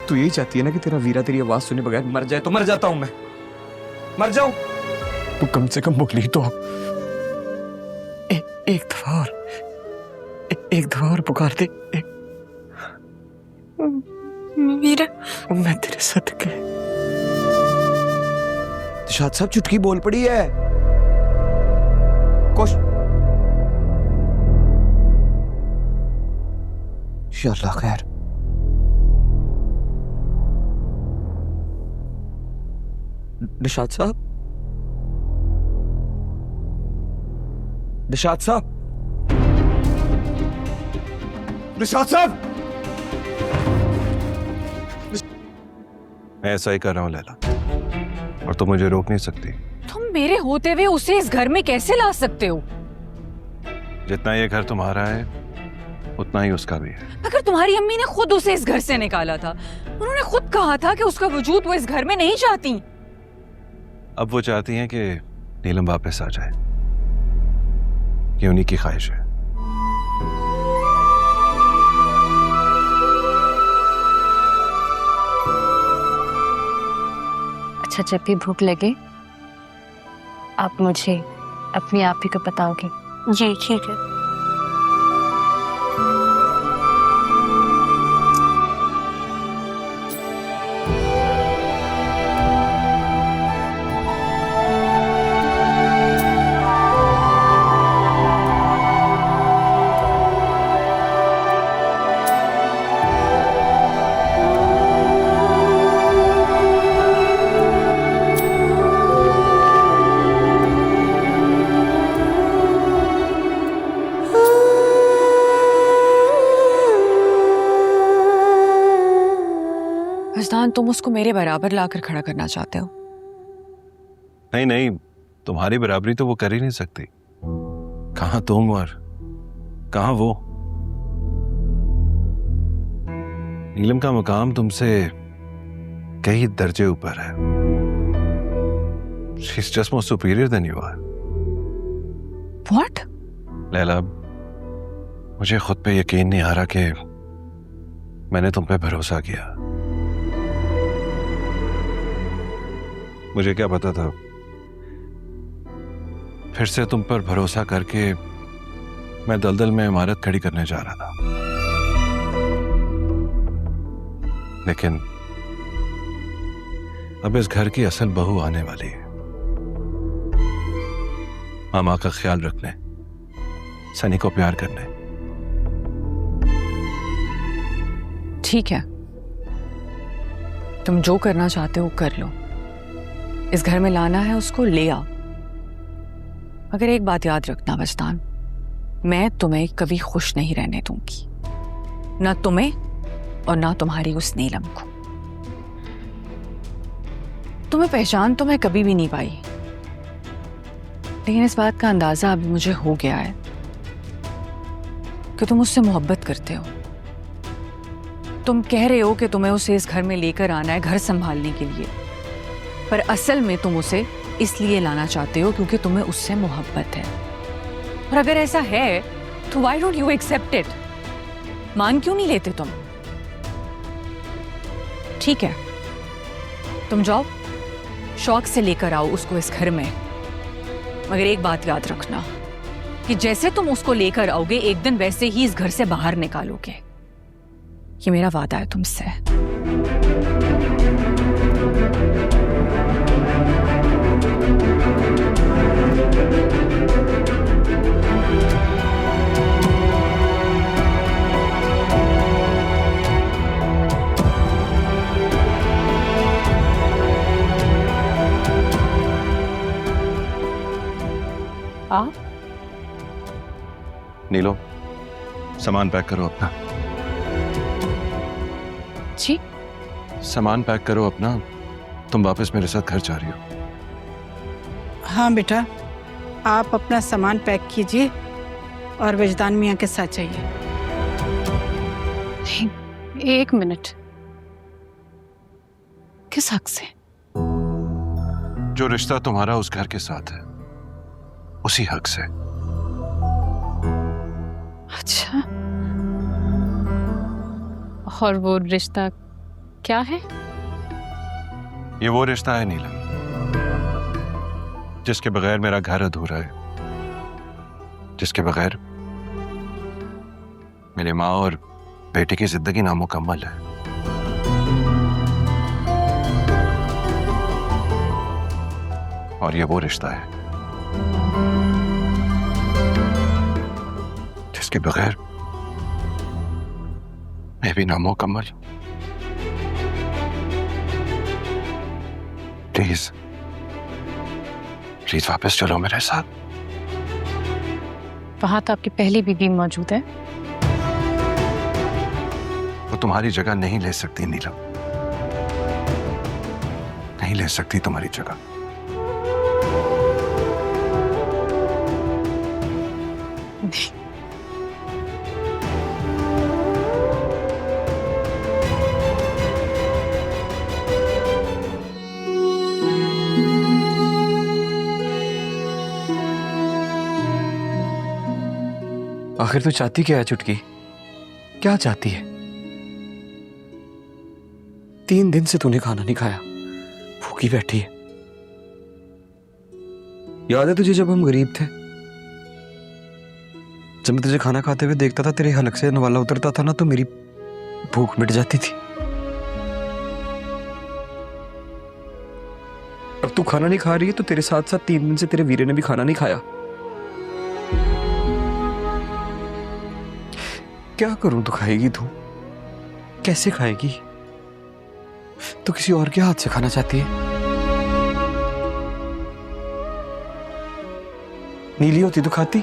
तू यही चाहती है ना कि तेरा वीरा तेरी आवाज सुने बगैर मर जाए? तो मर जाता हूं मैं, मर जाऊं। तू कम से कम बोली तो एक दफा और, एक दफा और पुकार दे। वीरा, मैं तेरे सदके। दिशात साहब चुटकी बोल पड़ी है कुछ। अल्लाह खैर। निशात साहब, निशात साहब, निशात साहब। मैं ऐसा ही कर रहा हूँ लैला, और तुम मुझे रोक नहीं सकती। तुम मेरे होते हुए उसे इस घर में कैसे ला सकते हो? जितना ये घर तुम्हारा है उतना ही उसका भी है। अगर तुम्हारी अम्मी ने खुद उसे इस घर से निकाला था, उन्होंने खुद कहा था कि उसका वजूद वो इस घर में नहीं चाहती। अब वो चाहती हैं कि नीलम वापस आ जाए, ये उन्हीं की ख्वाहिश है। अच्छा, जब भी भूख लगे आप मुझे अपनी आप ही को बताओगे? जी ठीक है। वजदान, तुम उसको मेरे बराबर लाकर खड़ा करना चाहते हो? नहीं नहीं, तुम्हारी बराबरी तो वो कर ही नहीं सकती। कहां तुम और कहां वो। नीलम का मुकाम तुमसे कई दर्जे ऊपर है। She is just more superior than you are. What? Laila, मुझे खुद पे यकीन नहीं आ रहा कि मैंने तुम पे भरोसा किया। मुझे क्या पता था, फिर से तुम पर भरोसा करके मैं दलदल में इमारत खड़ी करने जा रहा था। लेकिन अब इस घर की असल बहू आने वाली है। मामा का ख्याल रखने, सनी को प्यार करने। ठीक है, तुम जो करना चाहते हो कर लो। इस घर में लाना है उसको, ले आओ। मगर एक बात याद रखना वजदान, मैं तुम्हें कभी खुश नहीं रहने दूंगी, ना तुम्हें और ना तुम्हारी उस नीलम को। तुम्हें पहचान तो मैं कभी भी नहीं पाई, लेकिन इस बात का अंदाजा अभी मुझे हो गया है कि तुम उससे मोहब्बत करते हो। तुम कह रहे हो कि तुम्हें उसे इस घर में लेकर आना है घर संभालने के लिए, पर असल में तुम उसे इसलिए लाना चाहते हो क्योंकि तुम्हें उससे मोहब्बत है। और अगर ऐसा है तो why don't you accept it? मान क्यों नहीं लेते तुम? ठीक है, तुम जाओ, शौक से लेकर आओ उसको इस घर में। मगर एक बात याद रखना कि जैसे तुम उसको लेकर आओगे, एक दिन वैसे ही इस घर से बाहर निकालोगे। ये मेरा वादा है तुमसे। आप नीलो, सामान पैक करो अपना। जी? सामान पैक करो अपना, तुम वापस मेरे साथ घर जा रही हो। हाँ बेटा, आप अपना सामान पैक कीजिए और वजदान मियाँ के साथ जाइए। एक मिनट, किस हक से? जो रिश्ता तुम्हारा उस घर के साथ है, उसी हक से। अच्छा, और वो रिश्ता क्या है? ये वो रिश्ता है नीलम जिसके बगैर मेरा घर अधूरा है, जिसके बगैर मेरी माँ और बेटे की जिंदगी नामुकम्मल है। और ये वो रिश्ता है जिसके बगैर मैं भी नामुकम्मल। प्लीज प्लीज वापस चलो मेरे साथ। वहां तो आपकी पहली बीवी मौजूद है। वो तुम्हारी जगह नहीं ले सकती नीलम, नहीं ले सकती तुम्हारी जगह। आखिर तू चाहती क्या है चुटकी? क्या चाहती है? 3 दिन से तूने खाना नहीं खाया, भूखी बैठी है। याद है तुझे जब हम गरीब थे, जब मैं तुझे खाना खाते हुए देखता था, तेरे हलक से नवाला उतरता था ना, तो मेरी भूख मिट जाती थी। अब तू खाना नहीं खा रही है तो तेरे साथ साथ 3 दिन से तेरे वीरे ने भी खाना नहीं खाया। क्या करूं? तो खाएगी तू? कैसे खाएगी? तो किसी और के हाथ से खाना चाहती है? नीली होती तो खाती।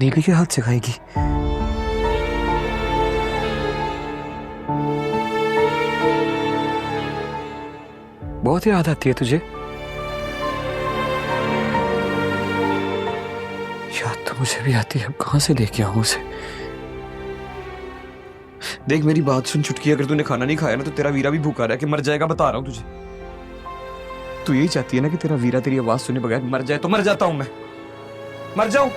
नीली के हाथ से खाएगी। बहुत याद आती है तुझे? याद तो मुझे भी आती है, अब कहां से लेके आऊं उसे? देख मेरी बात सुन चुटकी, अगर तूने खाना नहीं खाया ना तो तेरा वीरा भी भूखा रहा कि मर जाएगा, बता रहा हूं तुझे। तू यही चाहती है ना कि तेरा वीरा तेरी आवाज सुने बगैर मर जाए, तो मर जाता हूं मैं, मर जाऊं।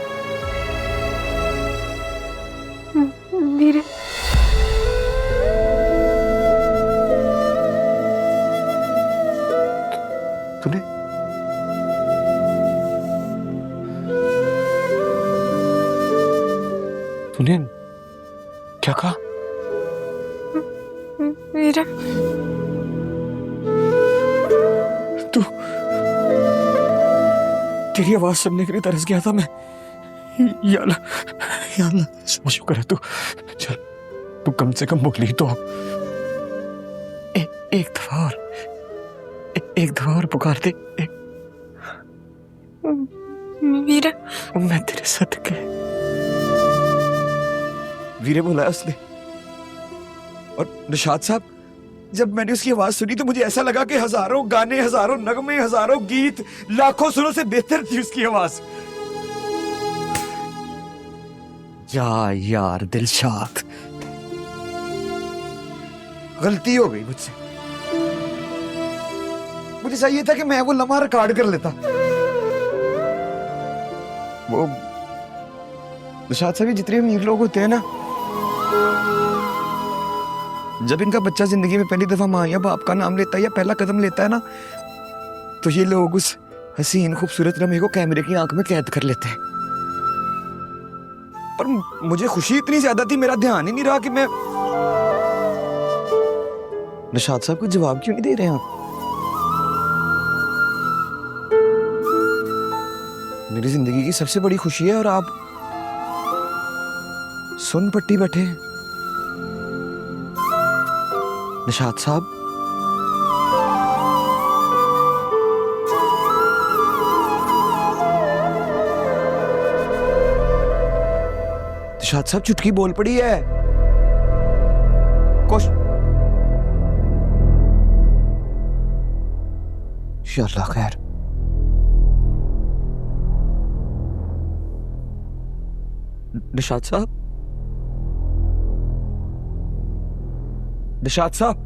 वीरे, तूने तूने क्या कहा? वीरे, तू, तेरी आवाज सुनने के लिए तरस गया था मैं। या अल्लाह, शुक्र है तू। चल तू कम से कम बोली तो अब। एक दफा और, एक दफा और पुकार दे। वीरे, मैं तेरे सदके। वीरे बुलाया उसने। और निशात साहब, जब मैंने उसकी आवाज सुनी तो मुझे ऐसा लगा कि हजारों गाने, हजारों नगमे, हजारों गीत, लाखों सुरों से बेहतर थी उसकी आवाज। यार दिलशाद, गलती हो गई मुझसे। मुझे चाहिए था कि मैं वो लम्हा रिकॉर्ड कर लेता। वो निशात साहब, जितने अमीर लोग होते हैं ना, जब इनका बच्चा जिंदगी में पहली दफा माँ या बाप का नाम लेता है या पहला कदम लेता है ना, तो ये लोग उस हसीन खूबसूरत लम्हे को कैमरे की आंख में कैद कर लेते हैं। पर मुझे खुशी इतनी ज्यादा थी, मेरा ध्यान ही नहीं रहा कि मैं। निशात साहब को जवाब क्यों नहीं दे रहे हैं आप? मेरी जिंदगी की सबसे बड़ी खुशी है और आप सुन पट्टी बैठे हैं। निशात साहब, निशात साहब, चुटकी बोल पड़ी है कुछ। इंशाअल्लाह खैर। निशात साहब, निशात साहब,